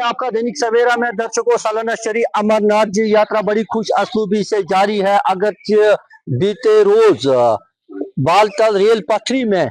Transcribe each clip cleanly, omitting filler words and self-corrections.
है आपका दैनिक सवेरा में। दर्शकों, सालाना श्री अमरनाथ जी यात्रा बड़ी खुश असलूबी से जारी है। अगर बीते रोज बालतल रेल पटरी में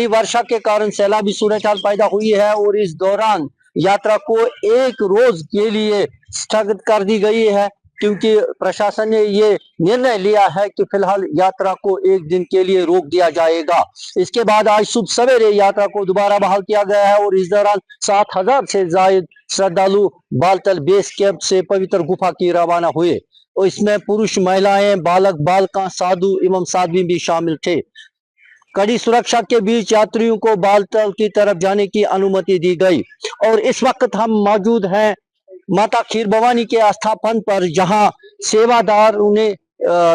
वर्षा के कारण सैलाबी सूरत हाल पैदा हुई है और इस दौरान यात्रा को एक रोज के लिए स्थगित कर दी गई है, क्योंकि प्रशासन ने ये निर्णय लिया है कि फिलहाल यात्रा को एक दिन के लिए रोक दिया जाएगा। इसके बाद आज सुबह सवेरे यात्रा को दोबारा बहाल किया गया है और इस दौरान 7,000 से ज्यादा श्रद्धालु बालतल बेस कैंप से पवित्र गुफा की रवाना हुए और इसमें पुरुष, महिलाएं, बालक, बालिका, साधु एवं साध्वी भी शामिल थे। कड़ी सुरक्षा के बीच यात्रियों को बालतल की तरफ जाने की अनुमति दी गई और इस वक्त हम मौजूद हैं माता खीर भवानी के स्थापन पर, जहां सेवादारों ने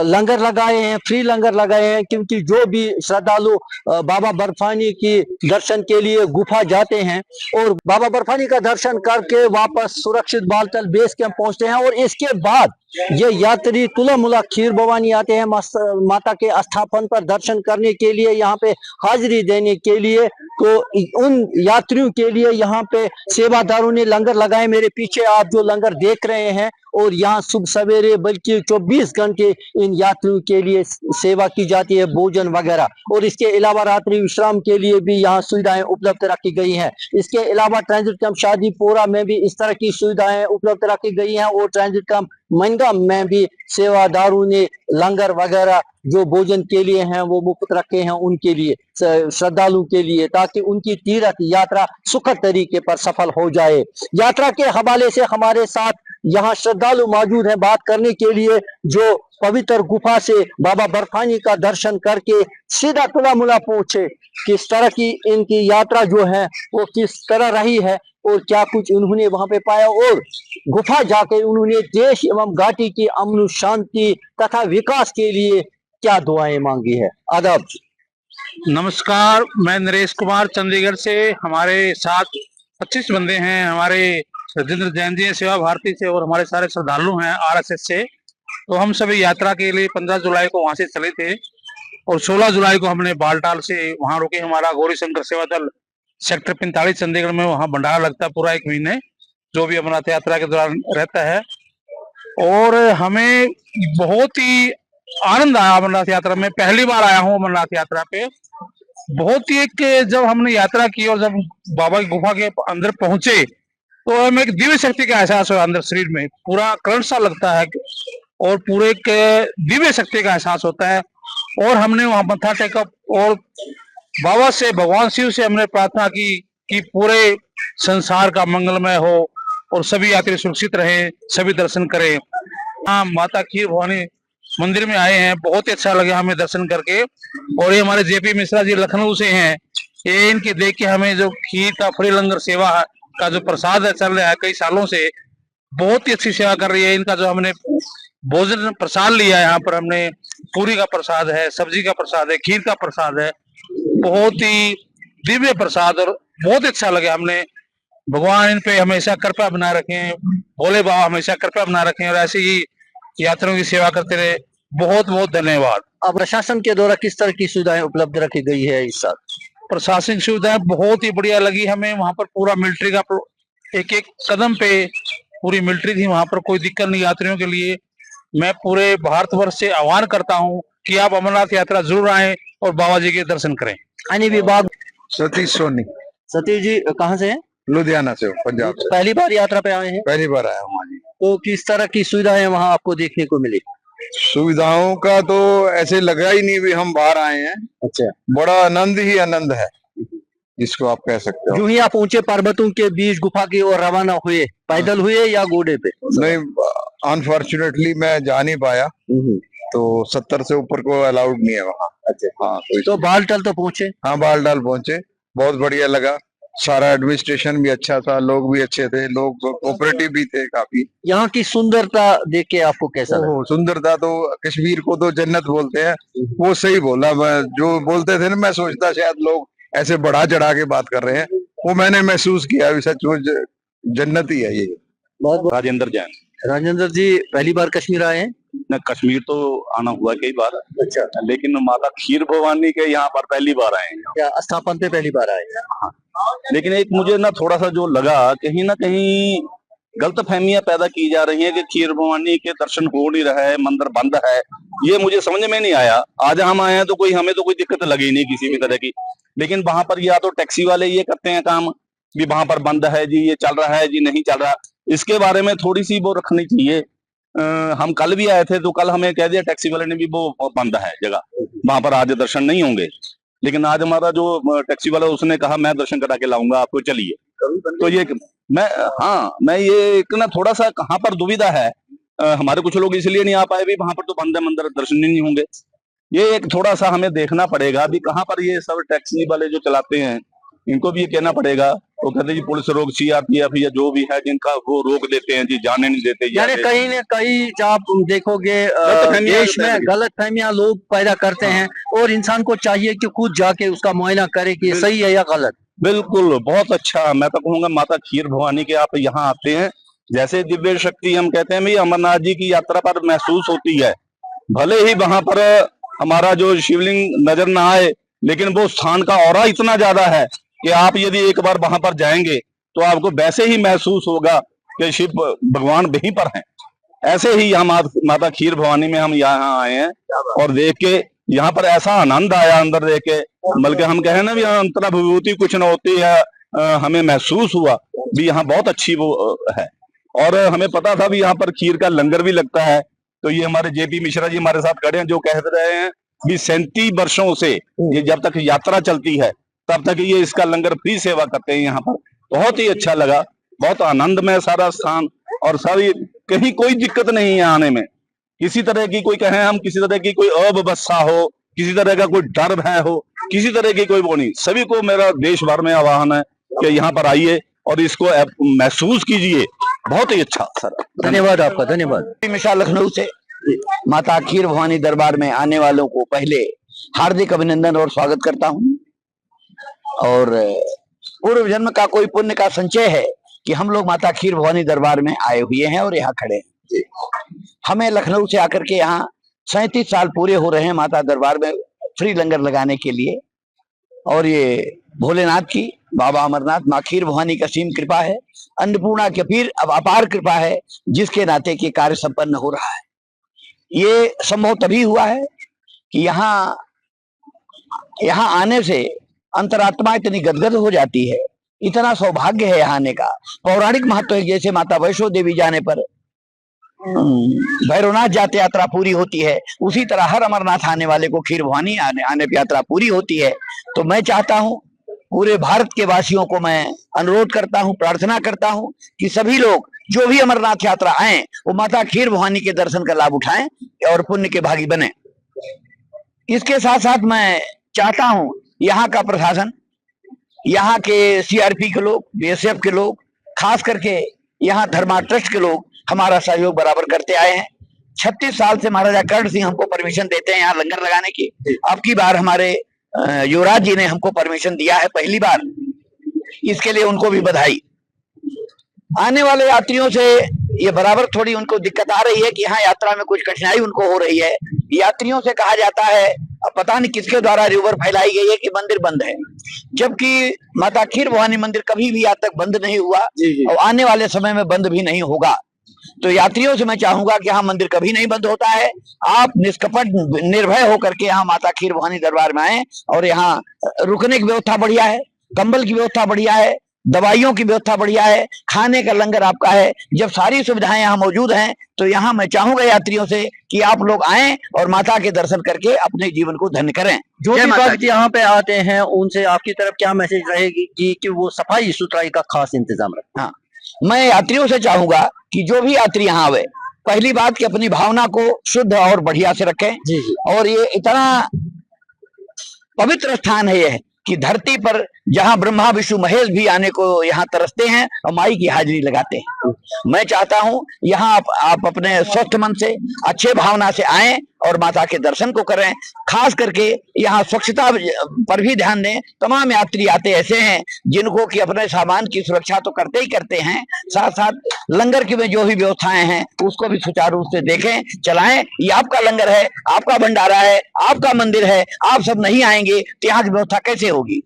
लंगर लगाए हैं, फ्री लंगर लगाए हैं, क्योंकि जो भी श्रद्धालु बाबा बर्फानी की दर्शन के लिए गुफा जाते हैं और बाबा बर्फानी का दर्शन करके वापस सुरक्षित बालतल बेस कैंप पहुंचते हैं और इसके बाद ये यात्री तुला मुला खीर भवानी आते हैं माता के स्थापन पर दर्शन करने के लिए, यहाँ पे हाजिरी देने के लिए। तो उन यात्रियों के लिए यहाँ पे सेवादारों ने लंगर लगाए। मेरे पीछे आप जो लंगर देख रहे हैं, और यहाँ सुबह सवेरे बल्कि 24 घंटे इन यात्रियों के लिए सेवा की जाती है, भोजन वगैरह। और इसके अलावा रात्रि विश्राम के लिए भी यहाँ सुविधाएं उपलब्ध रखी गई हैं। इसके अलावा ट्रांजिट कैंप शादीपुरा में भी इस तरह की सुविधाएं उपलब्ध रखी गई हैं और ट्रांजिट कैंप मनगांव में भी सेवादारों ने लंगर वगैरह जो भोजन के लिए हैं वो मुफ्त रखे हैं उनके लिए, श्रद्धालु के लिए, ताकि उनकी तीर्थ यात्रा सुखद तरीके पर सफल हो जाए। यात्रा के हवाले से हमारे साथ यहाँ श्रद्धालु मौजूद हैं बात करने के लिए, जो पवित्र गुफा से बाबा बर्फानी का दर्शन करके सीधा तुला मुला पहुंचे। किस तरह की इनकी यात्रा जो है वो किस तरह रही है और क्या कुछ उन्होंने वहां पे पाया, और गुफा जाकर उन्होंने देश एवं घाटी की अमन शांति तथा विकास के लिए क्या दुआएं मांगी है। आदाब। नमस्कार, मैं नरेश कुमार चंडीगढ़ से। हमारे साथ 25 बंदे हैं। हमारे राजेंद्र जैन जी सेवा भारती से और हमारे सारे श्रद्धालु हैं RSS से। तो हम सभी यात्रा के लिए 15 जुलाई को वहां से चले थे और 16 जुलाई को हमने बालटाल से वहां रुके। हमारा गौरी शंकर सेवा दल सेक्टर 45 चंडीगढ़ में, वहां भंडारा लगता है पूरा 1 महीने, जो भी अमरनाथ यात्रा के दौरान रहता है। और हमें बहुत ही आनंद आया अमरनाथ यात्रा में। पहली बार आया हूँ अमरनाथ यात्रा पे। बहुत ही जब हमने यात्रा की और जब बाबा की गुफा के अंदर पहुंचे तो हमें एक दिव्य शक्ति का एहसास हुआ। अंदर शरीर में पूरा करंट सा लगता है और पूरे एक दिव्य शक्ति का एहसास होता है। और हमने वहां मत्था टेका और बाबा से, भगवान शिव से हमने प्रार्थना की कि पूरे संसार का मंगलमय हो और सभी यात्री सुरक्षित रहे, सभी दर्शन करें। हाँ, माता खीर भवानी मंदिर में आए हैं, बहुत ही अच्छा लगा हमें दर्शन करके। और ये हमारे JP मिश्रा जी लखनऊ से हैं। ये इनके देख के हमें जो खीर का फ्री लंगर सेवा का जो प्रसाद है चल रहा है कई सालों से, बहुत ही अच्छी सेवा कर रही है। इनका जो हमने भोजन प्रसाद लिया है, यहाँ पर हमने पूरी का प्रसाद है, सब्जी का प्रसाद है, खीर का प्रसाद है, बहुत ही दिव्य प्रसाद और बहुत अच्छा लगे। हमने भगवान इन पे हमेशा कृपा बना रखे, भोले बाबा हमेशा कृपा बना रखे और ऐसे ही यात्रियों की सेवा करते रहे। बहुत बहुत धन्यवाद। अब प्रशासन के द्वारा किस तरह की सुविधाएं उपलब्ध रखी गई है इस साल? प्रशासनिक सुविधाएं बहुत ही बढ़िया लगी हमें। वहां पर पूरा मिलिट्री का एक एक कदम पे पूरी मिलिट्री थी वहां पर, कोई दिक्कत नहीं यात्रियों के लिए। मैं पूरे भारतवर्ष से आह्वान करता हूं कि आप अमरनाथ यात्रा जरूर आएं और बाबा जी के दर्शन करें। अन्य विभाग। सतीश सोनी। सतीश जी कहाँ से हैं? लुधियाना से, पंजाब से। पहली बार यात्रा पे आए हैं? पहली बार आया हूँ जी। तो किस तरह की सुविधाएं वहां आपको देखने को मिली? सुविधाओं का तो ऐसे लगा ही नहीं भी हम बाहर आए हैं। अच्छा। बड़ा आनंद ही आनंद है, जिसको आप कह सकते हो। जो ही आप ऊंचे पर्वतों के बीच गुफा की ओर रवाना हुए, पैदल हुए या घोड़े पे? नहीं, अनफॉर्चुनेटली मैं जा नहीं पाया, तो 70 से ऊपर को अलाउड नहीं है वहाँ। अच्छा। हाँ, तो बालटाल तो पहुंचे? हाँ, बालटाल पहुंचे, बहुत बढ़िया लगा। सारा एडमिनिस्ट्रेशन भी अच्छा था, लोग भी अच्छे थे, लोग कोऑपरेटिव भी थे काफी। यहाँ की सुंदरता देख के आपको कैसा लगा? सुंदरता तो कश्मीर को तो जन्नत बोलते हैं, वो सही बोला। मैं जो बोलते थे ना, मैं सोचता शायद लोग ऐसे बढ़ा चढ़ा के बात कर रहे हैं, वो मैंने महसूस किया। सचमुच जन्नत ही है ये। बहुत राजेंद्र जैन। राजेंद्र जी पहली बार कश्मीर आए हैं? मैं कश्मीर तो आना हुआ कई बार, अच्छा, लेकिन माता खीर भवानी के यहाँ पर पहली बार आए हैं। क्या स्थापन पे पहली बार आए हैं? लेकिन एक मुझे ना थोड़ा सा जो लगा, कहीं ना कहीं गलत फहमियां पैदा की जा रही हैं कि खीर भवानी के दर्शन हो नहीं रहा है, मंदिर बंद है। ये मुझे समझ में नहीं आया। आज हम आए हैं तो हमें तो कोई दिक्कत लगी नहीं किसी भी तरह की, लेकिन वहां पर या तो टैक्सी वाले ये करते हैं काम भी वहां पर बंद है जी, ये चल रहा है जी, नहीं चल रहा। इसके बारे में थोड़ी सी वो रखनी चाहिए। हम कल भी आए थे तो कल हमें कह दिया टैक्सी वाले ने भी वो बंद है जगह, वहां पर आज दर्शन नहीं होंगे। लेकिन आज हमारा जो टैक्सी वाला उसने कहा मैं दर्शन करा के लाऊंगा आपको, चलिए। तो ये मैं ये एक ना थोड़ा सा कहाँ पर दुविधा है। हमारे कुछ लोग इसलिए नहीं आ पाए भी वहां पर तो बंद है मंदिर, दर्शन नहीं होंगे। ये एक थोड़ा सा हमें देखना पड़ेगा भी कहाँ पर ये सब टैक्सी वाले जो चलाते हैं इनको भी ये कहना पड़ेगा। वो कहते जी पुलिस रोक, सीआरपीएफ या जो भी है जिनका वो रोक देते हैं जी, जाने नहीं देते। यानी कहीं न कहीं जब आप देखोगे गलतफहमियां देश में गलत फहमियां लोग पैदा करते हैं और इंसान को चाहिए कि खुद जाके उसका मुआयना करे कि ये सही है या गलत। बिल्कुल, बहुत अच्छा। मैं तो कहूंगा माता खीर भवानी के आप यहाँ आते हैं, जैसे दिव्य शक्ति हम कहते हैं भाई अमरनाथ जी की यात्रा पर महसूस होती है। भले ही वहां पर हमारा जो शिवलिंग नजर ना आए, लेकिन वो स्थान का ऑरा इतना ज्यादा है कि आप यदि एक बार वहां पर जाएंगे तो आपको वैसे ही महसूस होगा कि शिव भगवान वहीं पर हैं। ऐसे ही यहाँ माता खीर भवानी में हम यहाँ आए हैं और देख के यहाँ पर ऐसा आनंद आया अंदर देख के, बल्कि हम कहें ना भी अंतरा विभूति कुछ न होती है, हमें महसूस हुआ भी यहाँ बहुत अच्छी वो है। और हमें पता था भी यहाँ पर खीर का लंगर भी लगता है। तो ये हमारे जेपी मिश्रा जी हमारे साथ खड़े हैं जो कह रहे हैं भी 37 वर्षों से ये जब तक यात्रा चलती है तब तक ये इसका लंगर फ्री सेवा करते हैं यहाँ पर। बहुत ही अच्छा लगा, बहुत आनंदमय सारा स्थान, और सारी कहीं कोई दिक्कत नहीं है आने में। किसी तरह की कोई कहें हम किसी तरह की कोई अव्यवस्था हो, किसी तरह का कोई डर भय हो, किसी तरह की कोई वो नहीं। सभी को मेरा देश भर में आह्वान है कि यहाँ पर आइए और इसको महसूस कीजिए। बहुत ही अच्छा सर, धन्यवाद आपका, धन्यवाद। हमेशा लखनऊ से माता खीर भवानी दरबार में आने वालों को पहले हार्दिक अभिनंदन और स्वागत करता हूं। और पूर्व जन्म का कोई पुण्य का संचय है कि हम लोग माता खीर भवानी दरबार में आए हुए हैं और यहाँ खड़े हैं। हमें लखनऊ से आकर के यहाँ 37 साल पूरे हो रहे हैं माता दरबार में फ्री लंगर लगाने के लिए। और ये भोलेनाथ की, बाबा अमरनाथ, माँ खीर भवानी का असीम कृपा है, अन्नपूर्णा की फिर अब अपार कृपा है, जिसके नाते के कार्य संपन्न हो रहा है। ये संभव तभी हुआ है कि यहाँ आने से अंतरात्मा इतनी गदगद हो जाती है, इतना सौभाग्य है यहाँ आने का। पौराणिक महत्व है, जैसे माता वैष्णो देवी जाने पर भैरवनाथ जाते यात्रा पूरी होती है, उसी तरह हर अमरनाथ आने वाले को खीर भवानी आने पर यात्रा पूरी होती है। तो मैं चाहता हूँ, पूरे भारत के वासियों को मैं अनुरोध करता हूँ, प्रार्थना करता हूँ कि सभी लोग जो भी अमरनाथ यात्रा आए वो माता खीर भवानी के दर्शन का लाभ उठाएं और पुण्य के भागी बने। इसके साथ साथ मैं चाहता हूँ यहाँ का प्रशासन, यहाँ के सीआरपी के लोग, बीएसएफ के लोग, खास करके यहाँ धर्मा ट्रस्ट के लोग हमारा सहयोग बराबर करते आए हैं। 36 साल से महाराजा कर्ण सिंह हमको परमिशन देते हैं यहाँ लंगर लगाने की। अब की बार हमारे युवराज जी ने हमको परमिशन दिया है पहली बार, इसके लिए उनको भी बधाई। आने वाले यात्रियों से ये बराबर थोड़ी उनको दिक्कत आ रही है कि यहाँ यात्रा में कुछ कठिनाई उनको हो रही है। यात्रियों से कहा जाता है, अब पता नहीं किसके द्वारा रिवर फैलाई गई है कि मंदिर बंद है, जबकि माता खीर भवानी मंदिर कभी भी आज तक बंद नहीं हुआ और आने वाले समय में बंद भी नहीं होगा। तो यात्रियों से मैं चाहूंगा कि यहाँ मंदिर कभी नहीं बंद होता है। आप निष्कपट निर्भय होकर के यहाँ माता खीर भवानी दरबार में आए और यहाँ रुकने की व्यवस्था बढ़िया है, कंबल की व्यवस्था बढ़िया है, दवाइयों की व्यवस्था बढ़िया है, खाने का लंगर आपका है। जब सारी सुविधाएं यहाँ मौजूद हैं तो यहाँ मैं चाहूंगा यात्रियों से कि आप लोग आएं और माता के दर्शन करके अपने जीवन को धन्य करें। जो भी भक्त यहाँ पे आते हैं उनसे आपकी तरफ क्या मैसेज रहेगी कि वो सफाई सुथराई का खास इंतजाम रखें? हाँ, मैं यात्रियों से चाहूंगा कि जो भी यात्री यहाँ आवे, पहली बात कि अपनी भावना को शुद्ध और बढ़िया से रखें। और ये इतना पवित्र स्थान है ये कि धरती पर जहां ब्रह्मा विष्णु महेश भी आने को यहाँ तरसते हैं और माई की हाजिरी लगाते हैं। मैं चाहता हूं यहाँ आप अपने स्वस्थ मन से, अच्छे भावना से आएं और माता के दर्शन को करें। खास करके यहाँ स्वच्छता पर भी ध्यान दें। तमाम यात्री आते ऐसे हैं जिनको कि अपने सामान की सुरक्षा तो करते ही करते हैं, साथ साथ लंगर की में जो भी व्यवस्थाएं हैं उसको भी सुचारू रूप से देखें, चलाएं। ये आपका लंगर है, आपका भंडारा है, आपका मंदिर है, आप सब नहीं आएंगे तो यहाँ की व्यवस्था कैसे होगी।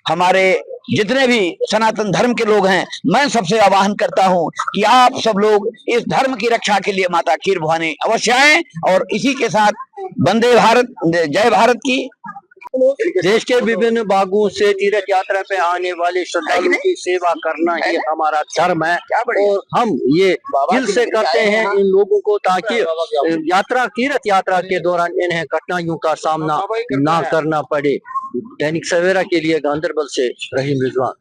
हमारे जितने भी सनातन धर्म के लोग हैं, मैं सबसे आह्वान करता हूं कि आप सब लोग इस धर्म की रक्षा के लिए माता खीर भवानी अवश्य आएं। और इसी के साथ वंदे भारत, जय भारत की। देश के विभिन्न भागों से तीर्थ यात्रा पे आने वाले श्रद्धालुओं की सेवा करना ही हमारा धर्म है और हम ये दिल से करते हैं इन लोगों को, ताकि तीर्थ यात्रा के दौरान इन्हें कठिनाइयों का सामना ना करना पड़े। दैनिक सवेरा के लिए गांधरबल से रहीम रिजवान।